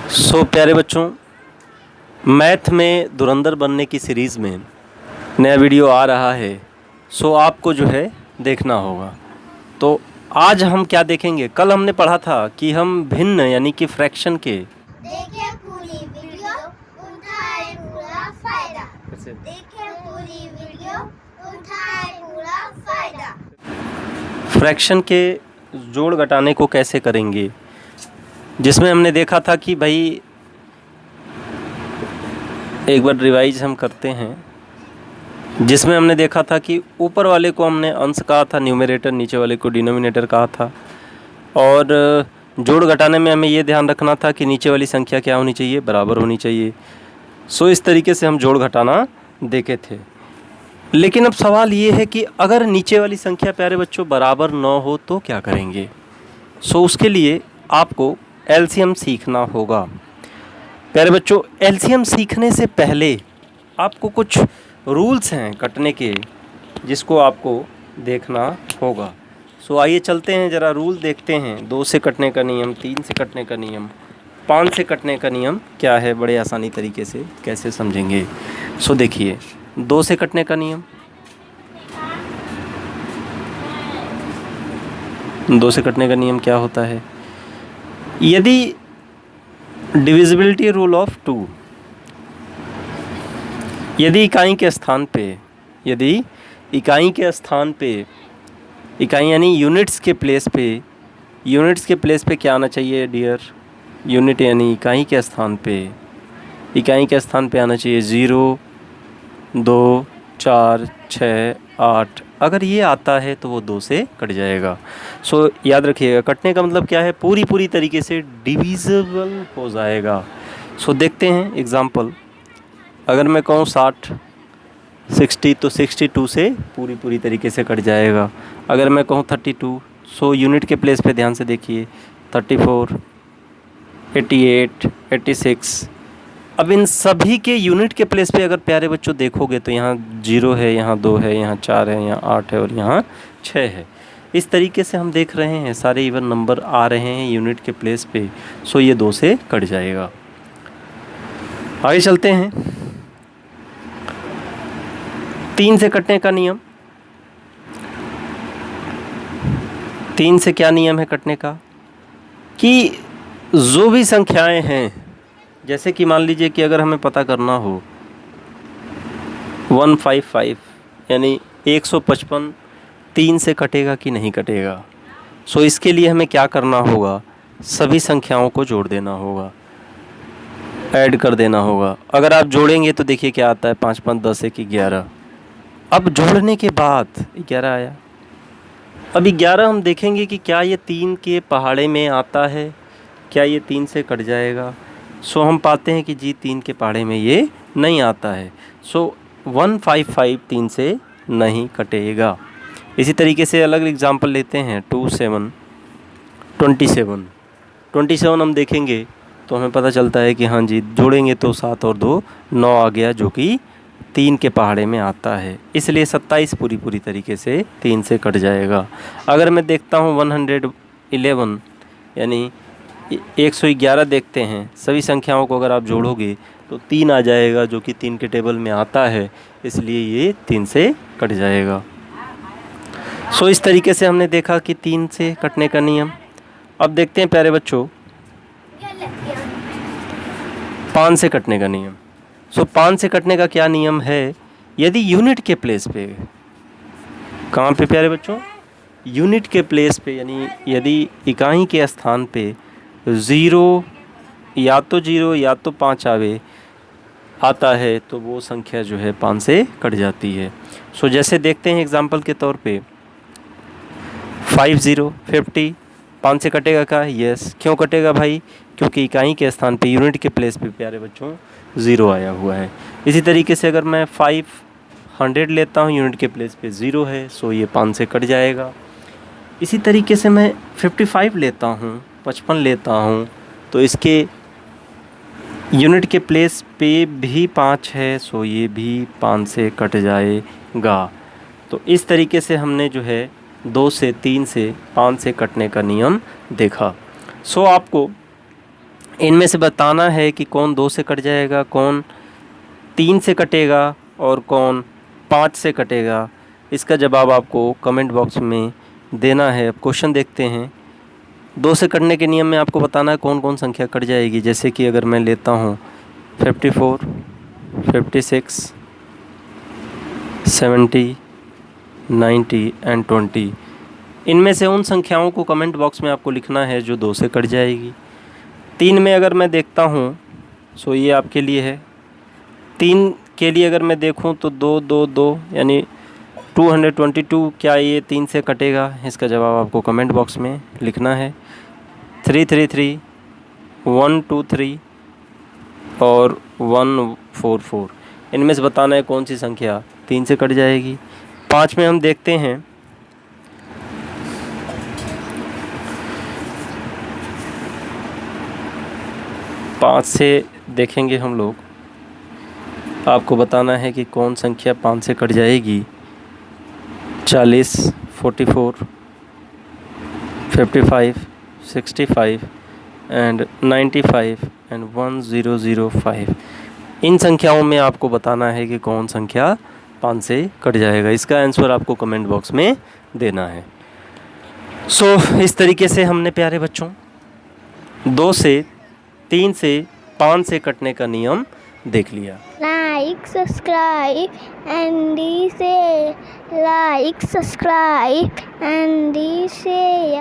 प्यारे बच्चों, मैथ में धुरंधर बनने की सीरीज़ में नया वीडियो आ रहा है। आपको जो है देखना होगा। तो आज हम क्या देखेंगे? कल हमने पढ़ा था कि हम भिन्न यानी कि फ्रैक्शन के देखें पूरी वीडियो, उठाए पूरा फायदा। देखें पूरी वीडियो, उठाए पूरा फायदा। फ्रैक्शन के जोड़ घटाने को कैसे करेंगे, जिसमें हमने देखा था कि भाई एक बार रिवाइज हम करते हैं, जिसमें हमने देखा था कि ऊपर वाले को हमने अंश कहा था न्यूमरेटर, नीचे वाले को डिनोमिनेटर कहा था। और जोड़ घटाने में हमें ये ध्यान रखना था कि नीचे वाली संख्या क्या होनी चाहिए, बराबर होनी चाहिए। इस तरीके से हम जोड़ घटाना देखे थे। लेकिन अब सवाल ये है कि अगर नीचे वाली संख्या प्यारे बच्चों बराबर न हो तो क्या करेंगे? उसके लिए आपको एलसीएम सीखना होगा। प्यारे बच्चों, एलसीएम सीखने से पहले आपको कुछ रूल्स हैं कटने के, जिसको आपको देखना होगा। आइए चलते हैं, ज़रा रूल देखते हैं। 2 से कटने का नियम, 3 से कटने का नियम, 5 से कटने का नियम क्या है, बड़े आसानी तरीके से कैसे समझेंगे। देखिए, 2 से कटने का नियम, 2 से कटने का नियम क्या होता है? यदि डिविजिबिलिटी रूल ऑफ 2, यदि इकाई के स्थान पे इकाई यानी यूनिट्स के प्लेस पे क्या आना चाहिए डियर? यूनिट यानी इकाई के स्थान पे आना चाहिए 0, 2, 4, 6, 8। अगर ये आता है तो वो 2 से कट जाएगा। याद रखिएगा, कटने का मतलब क्या है? पूरी तरीके से डिविजिबल हो जाएगा। देखते हैं एग्जाम्पल। अगर मैं कहूँ 60 तो 62 से पूरी तरीके से कट जाएगा। अगर मैं कहूँ 32, यूनिट के प्लेस पे ध्यान से देखिए, 34, 88, 86। अब इन सभी के यूनिट के प्लेस पे अगर प्यारे बच्चों देखोगे तो यहाँ 0 है, यहाँ 2 है, यहाँ 4 है, यहाँ 8 है और यहाँ 6 है। इस तरीके से हम देख रहे हैं सारे इवन नंबर आ रहे हैं यूनिट के प्लेस पे। ये 2 से कट जाएगा। आगे चलते हैं। 3 से कटने का नियम। 3 से क्या नियम है कटने का? कि जो भी संख्याएं हैं, जैसे कि मान लीजिए कि अगर हमें पता करना हो 155 यानी 155 3 से कटेगा कि नहीं कटेगा। इसके लिए हमें क्या करना होगा? सभी संख्याओं को जोड़ देना होगा, ऐड कर देना होगा। अगर आप जोड़ेंगे तो देखिए क्या आता है, 5 5 10 1 11। अब जोड़ने के बाद 11 आया। अब 11 हम देखेंगे कि क्या ये 3 के पहाड़े में आता है, क्या ये 3 से कट जाएगा। हम पाते हैं कि जी 3 के पहाड़े में ये नहीं आता है। 155 3 से नहीं कटेगा। इसी तरीके से अलग एग्जांपल लेते हैं। 27 27 हम देखेंगे तो हमें पता चलता है कि हाँ जी, जोड़ेंगे तो 7 और 2 9 आ गया, जो कि 3 के पहाड़े में आता है। इसलिए 27 पूरी तरीके से 3 से कट जाएगा। अगर मैं देखता हूँ 111 यानी 111 देखते हैं, सभी संख्याओं को अगर आप जोड़ोगे तो 3 आ जाएगा, जो कि 3 के टेबल में आता है, इसलिए ये 3 से कट जाएगा। इस तरीके से हमने देखा कि 3 से कटने का नियम। अब देखते हैं प्यारे बच्चों 5 से कटने का नियम। 5 से कटने का क्या नियम है? यदि यूनिट के प्लेस पे, कहाँ पे प्यारे बच्चों? यूनिट के प्लेस पे, यानी यदि इकाई के स्थान पे 0 या तो 5 आता है तो वो संख्या जो है 5 से कट जाती है। जैसे देखते हैं एग्जाम्पल के तौर पे 50 5 से कटेगा का? यस। क्यों कटेगा भाई? क्योंकि इकाई के स्थान पे यूनिट के प्लेस पे प्यारे बच्चों 0 आया हुआ है। इसी तरीके से अगर मैं 500 लेता हूँ, यूनिट के प्लेस पे 0 है, ये 5 से कट जाएगा। इसी तरीके से मैं 55 लेता हूँ, 55 लेता हूँ, तो इसके यूनिट के प्लेस पे भी 5 है, ये भी 5 से कट जाएगा। तो इस तरीके से हमने जो है 2 से 3 से 5 से कटने का नियम देखा। आपको इनमें से बताना है कि कौन 2 से कट जाएगा, कौन 3 से कटेगा और कौन 5 से कटेगा। इसका जवाब आपको कमेंट बॉक्स में देना है। अब क्वेश्चन देखते हैं। 2 से कटने के नियम में आपको बताना है कौन कौन संख्या कट जाएगी। जैसे कि अगर मैं लेता हूँ 54, 56, 70, 90 एंड 20, इनमें से उन संख्याओं को कमेंट बॉक्स में आपको लिखना है जो 2 से कट जाएगी। 3 में अगर मैं देखता हूँ, सो ये आपके लिए है। 3 के लिए अगर मैं देखूँ तो 2, 2, 2 यानी 222, क्या ये 3 से कटेगा? इसका जवाब आपको कमेंट बॉक्स में लिखना है। 333, 123 और 144, इनमें से बताना है कौन सी संख्या 3 से कट जाएगी। 5 में हम देखते हैं, पाँच से देखेंगे हम लोग, आपको बताना है कि कौन संख्या 5 से कट जाएगी। 40, 44, 55, 65 एंड 95 एंड 1005, इन संख्याओं में आपको बताना है कि कौन संख्या 5 से कट जाएगा। इसका आंसर आपको कमेंट बॉक्स में देना है। इस तरीके से हमने प्यारे बच्चों 2 से 3 से 5 से कटने का नियम देख लिया। Like, subscribe and share. Like, subscribe and share.